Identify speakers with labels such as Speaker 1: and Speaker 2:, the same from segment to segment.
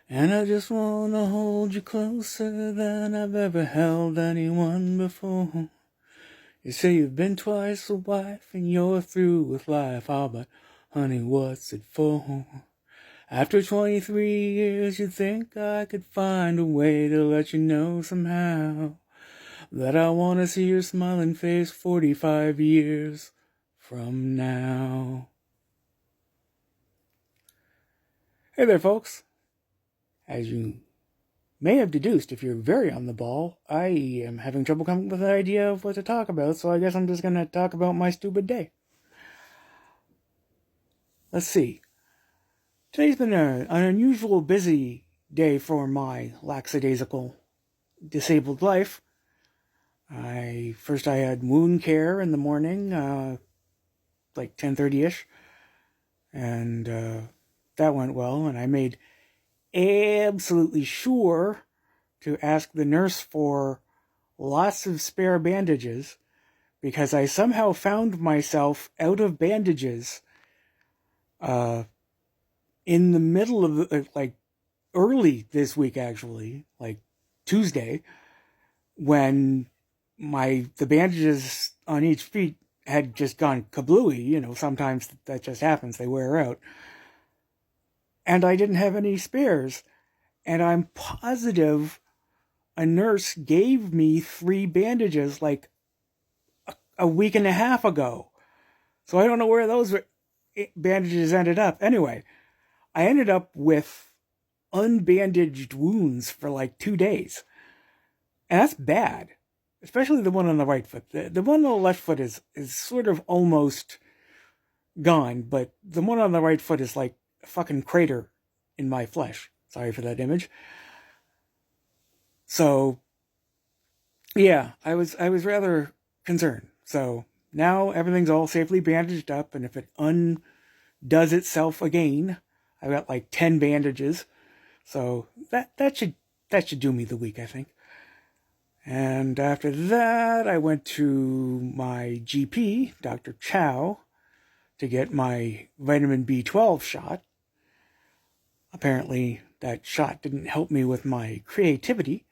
Speaker 1: And I just wanna hold you closer than I've ever held anyone before. You say you've been twice a wife and you're through with life. Ah, but honey, what's it for? After 23 years, you'd think I could find a way to let you know somehow that I wanna see your smiling face 45 years from now. Hey there, folks. As you may have deduced, if you're very on the ball, I am having trouble coming up with an idea of what to talk about, so I guess I'm just going to talk about my stupid day. Let's see. Today's been an unusual busy day for my lackadaisical disabled life. I had wound care in the morning, like 10:30ish, and that went well, and I made absolutely sure to ask the nurse for lots of spare bandages, because I somehow found myself out of bandages in the middle of like early this week, actually, like Tuesday, when the bandages on each feet had just gone kablooey. You know, sometimes that just happens, they wear out, and I didn't have any spares, and I'm positive a nurse gave me 3 bandages like a week and a half ago. So I don't know where those bandages ended up. Anyway, I ended up with unbandaged wounds for like 2 days. And that's bad, especially the one on the right foot. The one on the left foot is sort of almost gone, but the one on the right foot is like a fucking crater in my flesh. Sorry for that image. So, yeah, I was rather concerned. So now everything's all safely bandaged up, and if it undoes itself again, I've got like 10 bandages. So that should do me the week, I think. And after that, I went to my GP, Dr. Chow, to get my vitamin B12 shot. Apparently, that shot didn't help me with my creativity.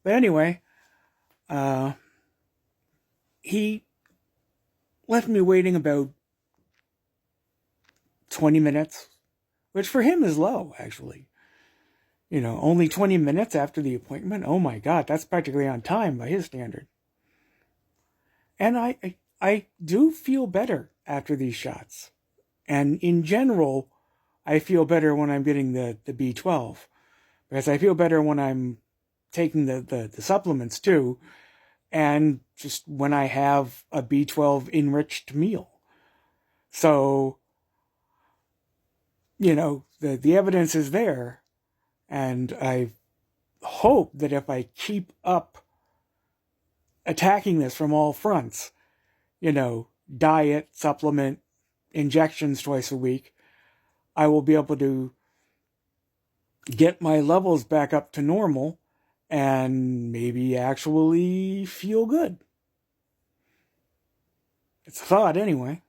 Speaker 1: But anyway, he left me waiting about 20 minutes, which for him is low, actually. You know, only 20 minutes after the appointment. Oh my God, that's practically on time by his standard. And I do feel better after these shots. And in general, I feel better when I'm getting the B12. Because I feel better when I'm taking the supplements too. And just when I have a B12 enriched meal. So, you know, the evidence is there. And I hope that if I keep up attacking this from all fronts, you know, diet, supplement, injections twice a week, I will be able to get my levels back up to normal and maybe actually feel good. It's a thought anyway.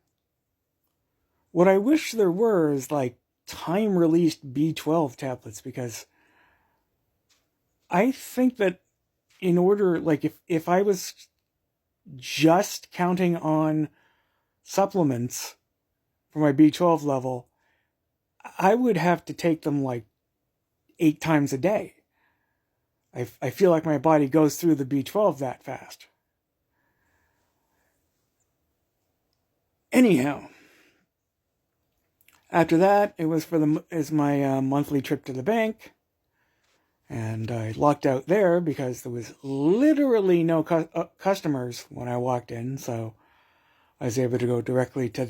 Speaker 1: What I wish there were is like time-released B12 tablets, because I think that in order, like if I was just counting on supplements for my B12 level, I would have to take them like 8 times a day. I feel like my body goes through the B12 that fast. Anyhow, after that, it was my monthly trip to the bank, and I locked out there because there was literally no customers when I walked in, so I was able to go directly to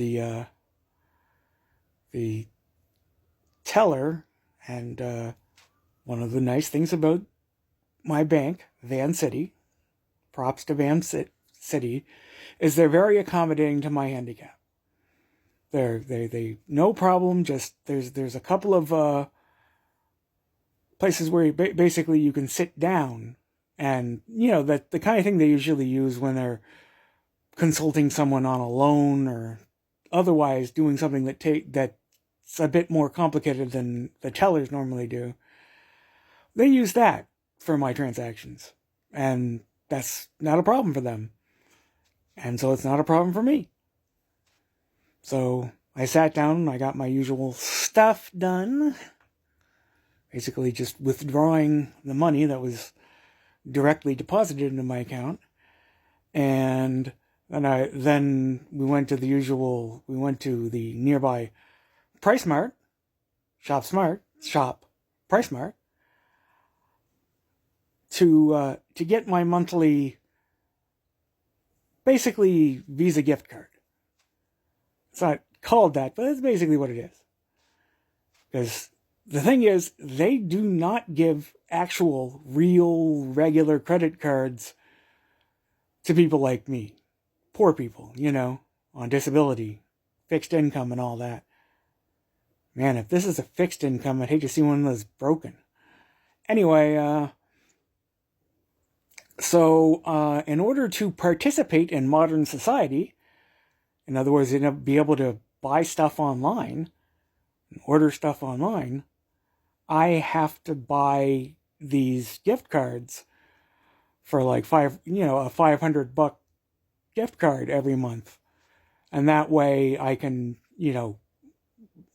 Speaker 1: the teller. And one of the nice things about my bank, Van City, props to Van City, is they're very accommodating to my handicap. They no problem. Just there's a couple of places where basically you can sit down, and you know that the kind of thing they usually use when they're consulting someone on a loan or otherwise doing something that's a bit more complicated than the tellers normally do. they use that for my transactions. And that's not a problem for them. And so it's not a problem for me. So I sat down and I got my usual stuff done. Basically just withdrawing the money that was directly deposited into my account. And then we went to the nearby PriceSmart, Shop PriceSmart, to get my monthly, basically, Visa gift card. It's not called that, but that's basically what it is. Because the thing is, they do not give actual, real, regular credit cards to people like me. Poor people, on disability, fixed income and all that. Man, if this is a fixed income, I'd hate to see one of those broken. Anyway, so in order to participate in modern society, in other words, be able to buy stuff online, order stuff online, I have to buy these gift cards for like a $500 gift card every month. And that way I can,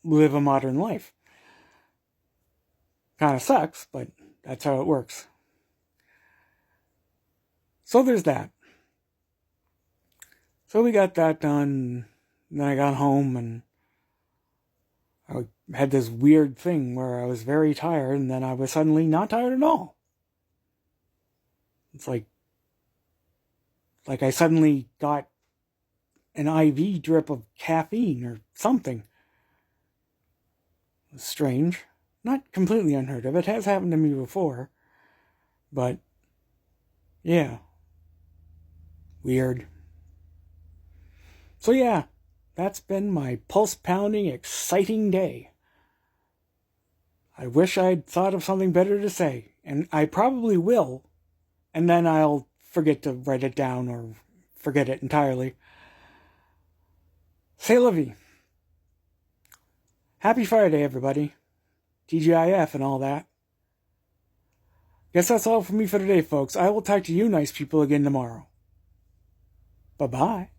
Speaker 1: live a modern life. Kind of sucks, but that's how it works. So there's that. So we got that done. And then I got home and I had this weird thing where I was very tired and then I was suddenly not tired at all. It's like I suddenly got an IV drip of caffeine or something. It was strange. Not completely unheard of. It has happened to me before. But, yeah. Weird. So yeah, that's been my pulse-pounding, exciting day. I wish I'd thought of something better to say, and I probably will, and then I'll forget to write it down or forget it entirely. C'est la vie. Happy Friday, everybody. TGIF and all that. Guess that's all for me for today, folks. I will talk to you nice people again tomorrow. Bye-bye.